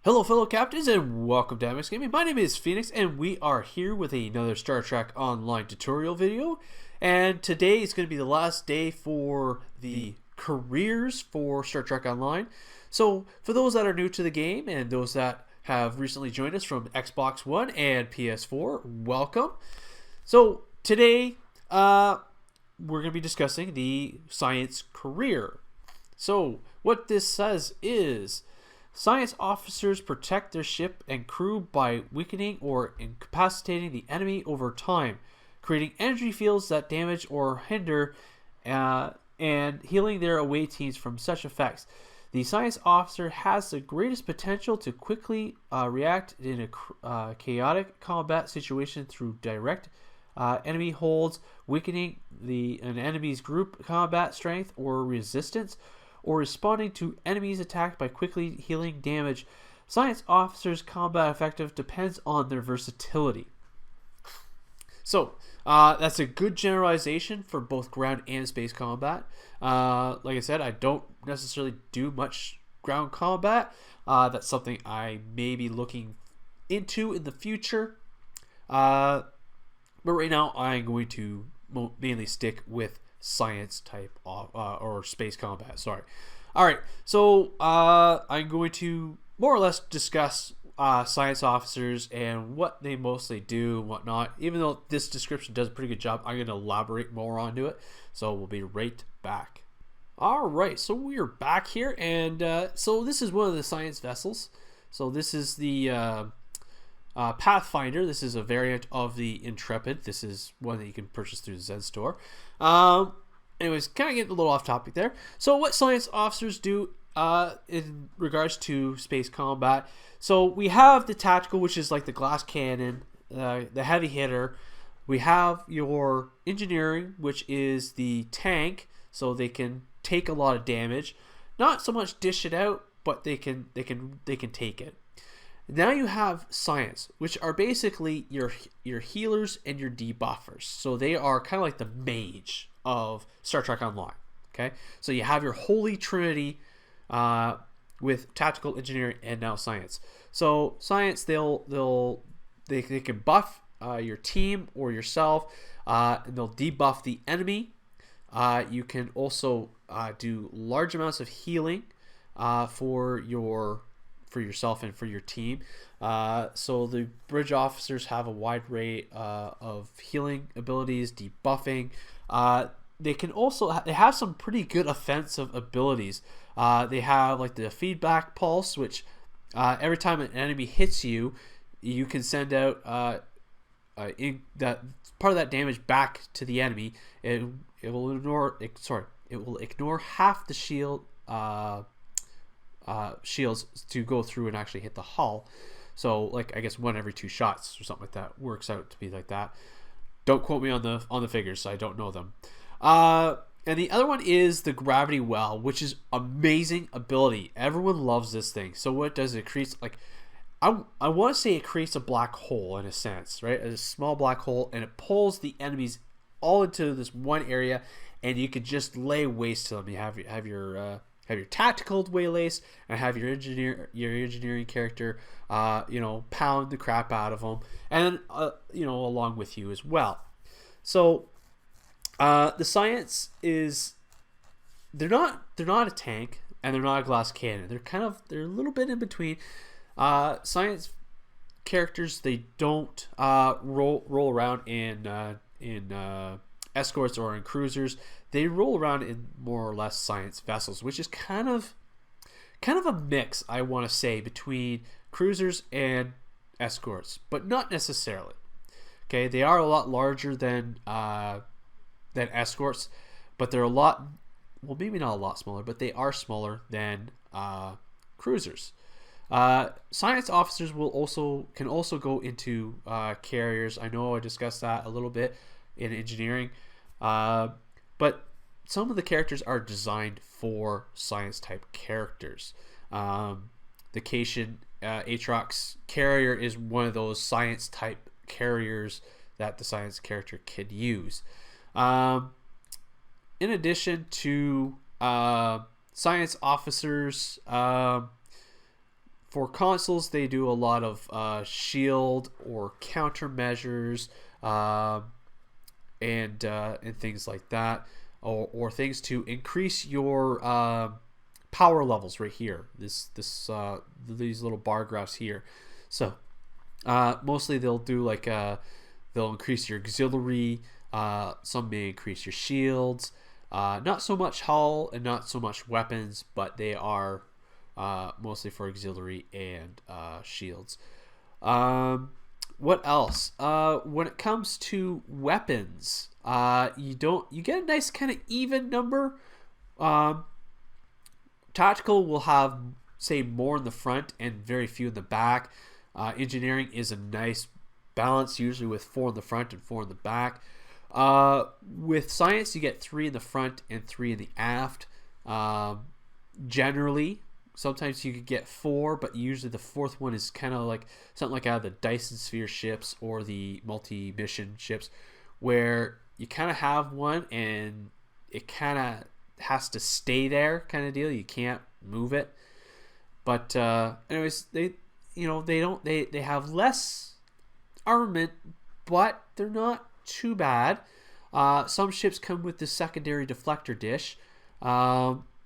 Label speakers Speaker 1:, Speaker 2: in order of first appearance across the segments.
Speaker 1: Hello, fellow captains, and welcome to MX Gaming. My name is Phoenix, and we are here with another Star Trek Online tutorial video. And today is going to be the last day for the careers for Star Trek Online. So, for those that are new to the game and those that have recently joined us from Xbox One and PS4, welcome. So, today we're going to be discussing the science career. So, what this says is, science officers protect their ship and crew by weakening or incapacitating the enemy over time, creating energy fields that damage or hinder, and healing their away teams from such effects. The science officer has the greatest potential to quickly react in a chaotic combat situation through direct enemy holds, weakening an enemy's group combat strength or resistance, or responding to enemies attacked by quickly healing damage. Science officers' combat effective depends on their versatility. So, that's a good generalization for both ground and space combat. Like I said, I don't necessarily do much ground combat. That's something I may be looking into in the future. But right now, I'm going to mainly stick with science type or space combat. Sorry. All right. So I'm going to more or less discuss science officers and what they mostly do and whatnot. Even though this description does a pretty good job, I'm going to elaborate more onto it. So we'll be right back. All right. So we're back here, and so this is one of the science vessels. So this is the Pathfinder. This is a variant of the Intrepid. This is one that you can purchase through the Zen store. Anyways, kind of getting a little off topic there. So what science officers do in regards to space combat. So we have the tactical, which is like the glass cannon, the heavy hitter. We have your engineering, which is the tank, so they can take a lot of damage. Not so much dish it out, but they can take it. Now you have science, which are basically your healers and your debuffers. So they are kind of like the mage of Star Trek Online. Okay, so you have your holy trinity with tactical, engineering, and now science. So science, they can buff your team or yourself, and they'll debuff the enemy. You can also do large amounts of healing for yourself and for your team. So the bridge officers have a wide array of healing abilities, debuffing. They have some pretty good offensive abilities. They have like the feedback pulse, which every time an enemy hits you, you can send out that part of that damage back to the enemy. It will ignore half the shields to go through and actually hit the hull. So like I guess 1 every 2 shots or something like that works out to be like that. Don't quote me on the figures, I don't know them. And the other one is the gravity well, which is amazing ability. Everyone loves this thing. So what does it create? Like I want to say it creates a black hole in a sense, right? A small black hole, and it pulls the enemies all into this one area, and you could just lay waste to them. You have your tactical waylaced, and have your engineering character, pound the crap out of them, and along with you as well. So the science is they're not a tank, and they're not a glass cannon. They're a little bit in between. Science characters, they don't roll around in escorts or in cruisers. They roll around in more or less science vessels, which is kind of a mix, I want to say, between cruisers and escorts, but not necessarily. Okay, they are a lot larger than escorts, but they're maybe not a lot smaller, but they are smaller than cruisers. Science officers can also go into carriers. I know I discussed that a little bit in engineering, but some of the characters are designed for science type characters. The Cation Atrox carrier is one of those science type carriers that the science character can use. In addition to science officers, For consoles, they do a lot of shield or countermeasures, and things like that, or things to increase your power levels right here. These little bar graphs here. So mostly they'll do like they'll increase your auxiliary. Some may increase your shields. Not so much hull and not so much weapons, but they are mostly for auxiliary and shields. What else? When it comes to weapons, you get a nice kind of even number. Tactical will have, say, more in the front and very few in the back. Engineering is a nice balance, usually with 4 in the front and 4 in the back. With science, you get 3 in the front and 3 in the aft. Generally, sometimes you could get 4, but usually the 4th one is kind of like something like out of the Dyson Sphere ships or the multi-mission ships, where you kind of have one and it kind of has to stay there, kind of deal. You can't move it. But anyways, they have less armament, but they're not too bad. Some ships come with the secondary deflector dish.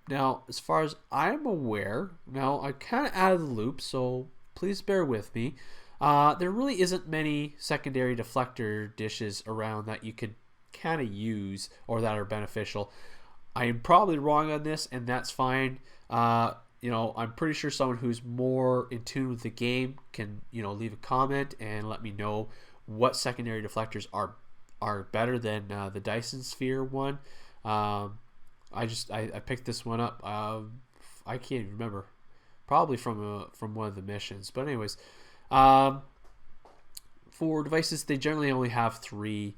Speaker 1: Now, as far as I'm aware, now I'm kind of out of the loop, so please bear with me. There really isn't many secondary deflector dishes around that you could kind of use or that are beneficial. I am probably wrong on this, and that's fine. I'm pretty sure someone who's more in tune with the game can, leave a comment and let me know what secondary deflectors are better than the Dyson Sphere one. I picked this one up. I can't even remember. Probably from one of the missions. But anyways, for devices, they generally only have 3.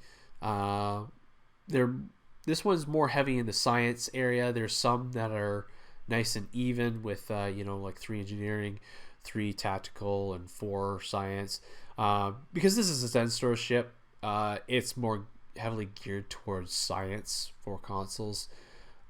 Speaker 1: This one's more heavy in the science area. There's some that are nice and even with like 3 engineering, 3 tactical, and 4 science. Because this is a STO ship, it's more heavily geared towards science for consoles.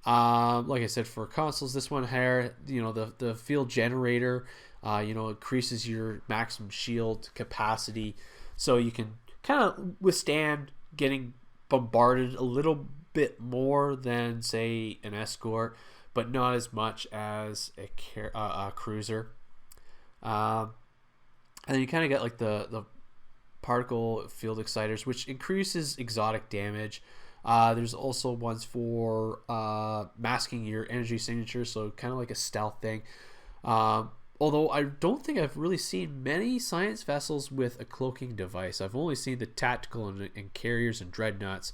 Speaker 1: Like I said, for consoles, this one here, the field generator, increases your maximum shield capacity, so you can kind of withstand getting bombarded a little bit more than, say, an escort, but not as much as a cruiser. And then you kind of get like the particle field exciters, which increases exotic damage. There's also ones for masking your energy signature, so kind of like a stealth thing. Although I don't think I've really seen many science vessels with a cloaking device. I've only seen the tactical and carriers and dreadnoughts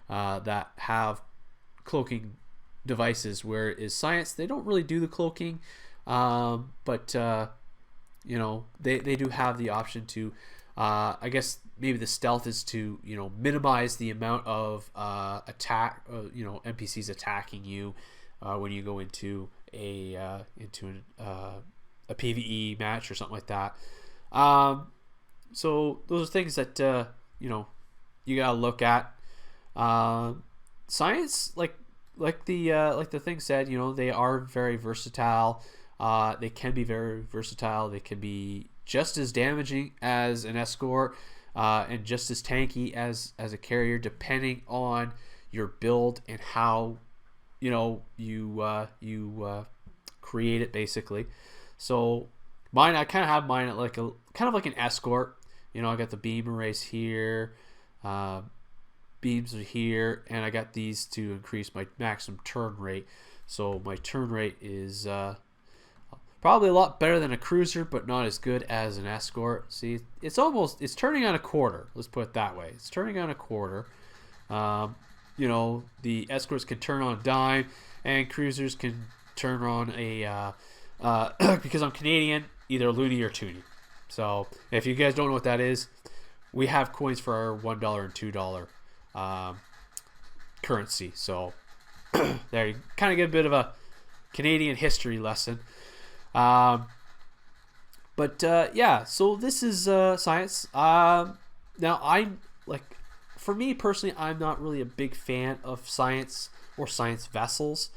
Speaker 1: that have cloaking devices, whereas science, they don't really do the cloaking, but they do have the option to, I guess maybe the stealth is to minimize the amount of attack, NPCs attacking you when you go into a PvE match or something like that. So those are things that you gotta look at. Science, like the thing said, they are very versatile. They can be very versatile. They can be just as damaging as an escort, and just as tanky as a carrier, depending on your build and how you create it, basically. So mine, I kind of have mine at like an escort. I got the beam arrays here, beams are here, and I got these to increase my maximum turn rate. So my turn rate is probably a lot better than a cruiser, but not as good as an escort. See, it's turning on a quarter. Let's put it that way. It's turning on a quarter. The escorts can turn on a dime, and cruisers can turn on a because I'm Canadian, either a loonie or toonie. So if you guys don't know what that is, we have coins for our $1 and $2 currency. So there you kind of get a bit of a Canadian history lesson. Yeah, so this is science. Now for me personally, I'm not really a big fan of science or science vessels.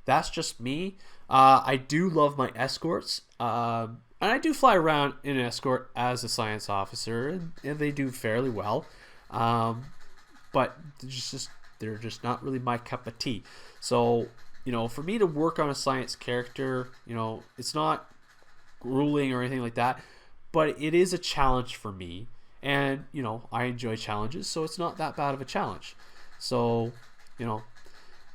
Speaker 1: That's just me. I do love my escorts. I And I do fly around in an escort as a science officer, and they do fairly well. But they're just not really my cup of tea. So, you know, for me to work on a science character, you know, it's not grueling or anything like that, but it is a challenge for me. And, you know, I enjoy challenges, so it's not that bad of a challenge. So, you know,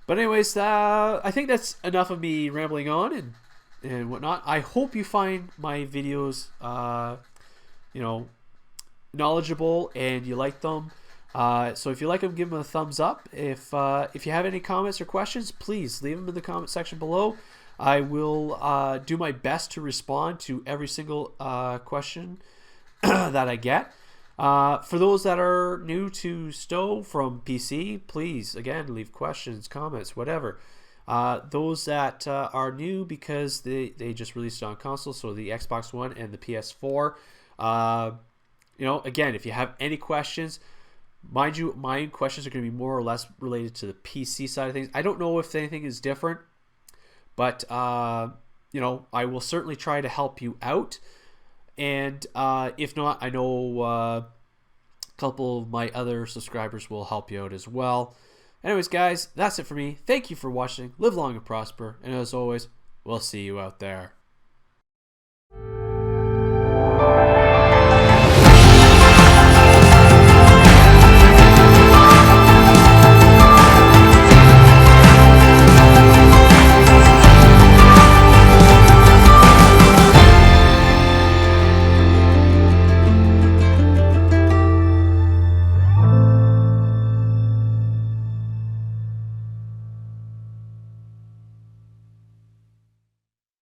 Speaker 1: but anyways, I think that's enough of me rambling on and whatnot. I hope you find my videos, you know, knowledgeable and you like them. So if you like them, give them a thumbs up. If you have any comments or questions, please leave them in the comment section below. I will do my best to respond to every single question that I get. For those that are new to STO from PC, please, again, leave questions, comments, whatever. Those that are new because they just released it on console, so the Xbox One and the PS4. You know, again, if you have any questions, mind you, my questions are going to be more or less related to the PC side of things. I don't know if anything is different, but, you know, I will certainly try to help you out. And if not, I know a couple of my other subscribers will help you out as well. Anyways, guys, that's it for me. Thank you for watching. Live long and prosper. And as always, we'll see you out there.